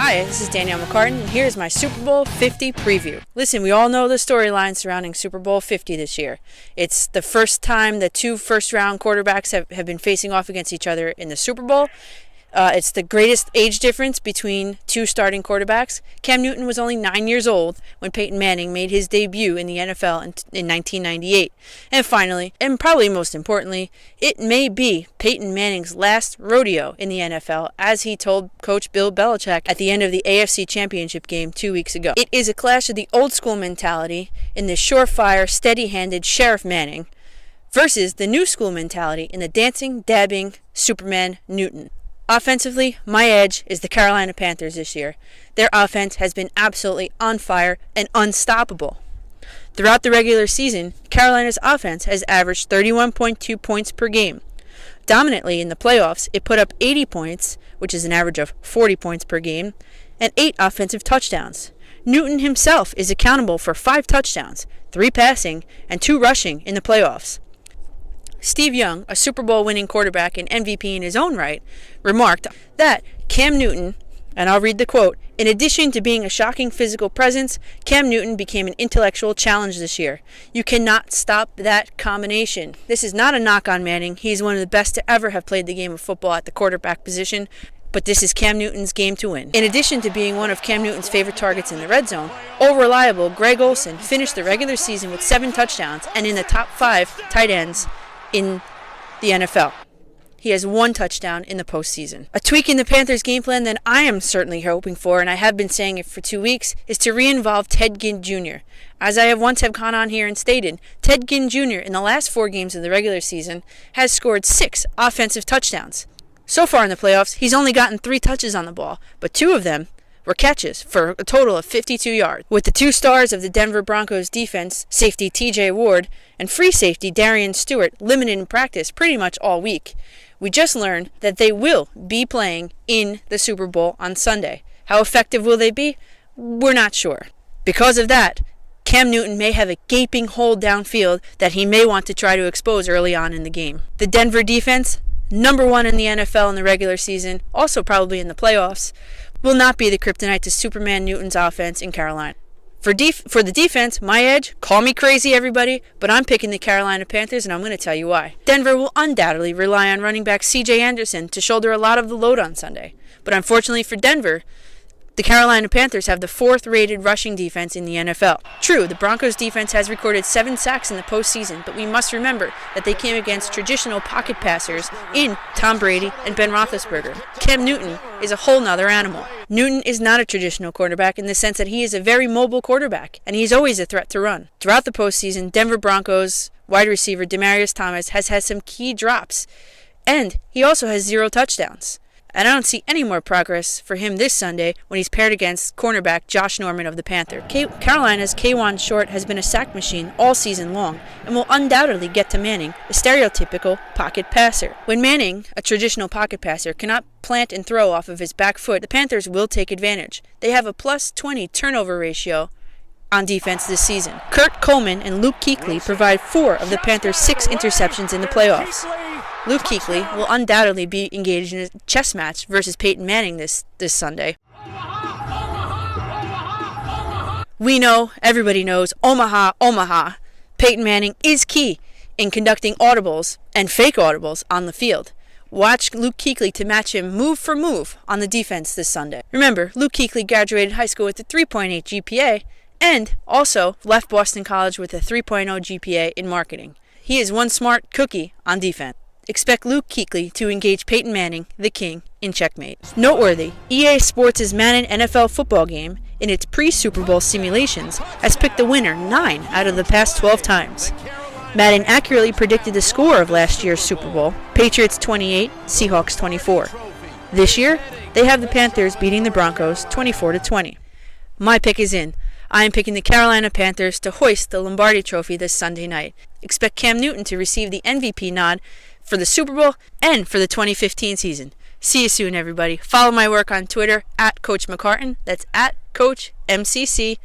Hi, this is Danielle McCartan, and here's my Super Bowl 50 preview. Listen, we all know the storyline surrounding Super Bowl 50 this year. It's the first time the two first-round quarterbacks have been facing off against each other in the Super Bowl. It's the greatest age difference between two starting quarterbacks. Cam Newton was only 9 years old when Peyton Manning made his debut in the NFL in 1998. And finally, and probably most importantly, it may be Peyton Manning's last rodeo in the NFL, as he told Coach Bill Belichick at the end of the AFC Championship game 2 weeks ago. It is a clash of the old school mentality in the surefire, steady-handed Sheriff Manning versus the new school mentality in the dancing, dabbing Superman Newton. Offensively, my edge is the Carolina Panthers this year. Their offense has been absolutely on fire and unstoppable. Throughout the regular season, Carolina's offense has averaged 31.2 points per game. Dominantly in the playoffs, it put up 80 points, which is an average of 40 points per game, and 8 offensive touchdowns. Newton himself is accountable for 5 touchdowns, 3 passing, and 2 rushing in the playoffs. Steve Young, a Super Bowl winning quarterback and MVP in his own right, remarked that Cam Newton, and I'll read the quote, "In addition to being a shocking physical presence, Cam Newton became an intellectual challenge this year. You cannot stop that combination." This is not a knock on Manning. He's one of the best to ever have played the game of football at the quarterback position, but this is Cam Newton's game to win. In addition to being one of Cam Newton's favorite targets in the red zone, all-reliable Greg Olsen finished the regular season with 7 touchdowns and in the top 5 tight ends in the NFL. He has 1 touchdown in the postseason. A tweak in the Panthers' game plan that I am certainly hoping for, and I have been saying it for 2 weeks, is to re-involve Ted Ginn Jr. As I have once gone on here and stated, Ted Ginn Jr. in the last 4 games of the regular season has scored 6 offensive touchdowns. So far in the playoffs, he's only gotten 3 touches on the ball, but 2 of them were catches for a total of 52 yards. With the 2 stars of the Denver Broncos defense, safety TJ Ward and free safety Darian Stewart, limited in practice pretty much all week, we just learned that they will be playing in the Super Bowl on Sunday. How effective will they be? We're not sure. Because of that, Cam Newton may have a gaping hole downfield that he may want to try to expose early on in the game. The Denver defense, number 1 in the NFL in the regular season, also probably in the playoffs, will not be the kryptonite to Superman Newton's offense in Carolina. For the defense, my edge, call me crazy everybody, but I'm picking the Carolina Panthers, and I'm going to tell you why. Denver will undoubtedly rely on running back C.J. Anderson to shoulder a lot of the load on Sunday. But unfortunately for Denver, the Carolina Panthers have the 4th-rated rushing defense in the NFL. True, the Broncos defense has recorded 7 sacks in the postseason, but we must remember that they came against traditional pocket passers in Tom Brady and Ben Roethlisberger. Cam Newton is a whole nother animal. Newton is not a traditional quarterback in the sense that he is a very mobile quarterback, and he's always a threat to run. Throughout the postseason, Denver Broncos wide receiver Demaryius Thomas has had some key drops, and he also has 0 touchdowns. And I don't see any more progress for him this Sunday when he's paired against cornerback Josh Norman of the Panthers. Carolina's K'Wan Short has been a sack machine all season long and will undoubtedly get to Manning, a stereotypical pocket passer. When Manning, a traditional pocket passer, cannot plant and throw off of his back foot, the Panthers will take advantage. They have a plus 20 turnover ratio on defense this season. Kurt Coleman and Luke Kuechly provide 4 of the Panthers' 6 interceptions in the playoffs. Luke Kuechly will undoubtedly be engaged in a chess match versus Peyton Manning this Sunday. We know, everybody knows, Omaha, Omaha. Peyton Manning is key in conducting audibles and fake audibles on the field. Watch Luke Kuechly to match him move for move on the defense this Sunday. Remember, Luke Kuechly graduated high school with a 3.8 GPA and also left Boston College with a 3.0 GPA in marketing. He is one smart cookie on defense. Expect Luke Kuechly to engage Peyton Manning, the king, in checkmate. Noteworthy, EA Sports' Madden NFL football game, in its pre-Super Bowl simulations, has picked the winner 9 out of the past 12 times. Madden accurately predicted the score of last year's Super Bowl, Patriots 28, Seahawks 24. This year, they have the Panthers beating the Broncos 24-20. My pick is in. I am picking the Carolina Panthers to hoist the Lombardi Trophy this Sunday night. Expect Cam Newton to receive the MVP nod for the Super Bowl and for the 2015 season. See you soon, everybody. Follow my work on Twitter at Coach McCartan. That's at Coach MCCARTAN.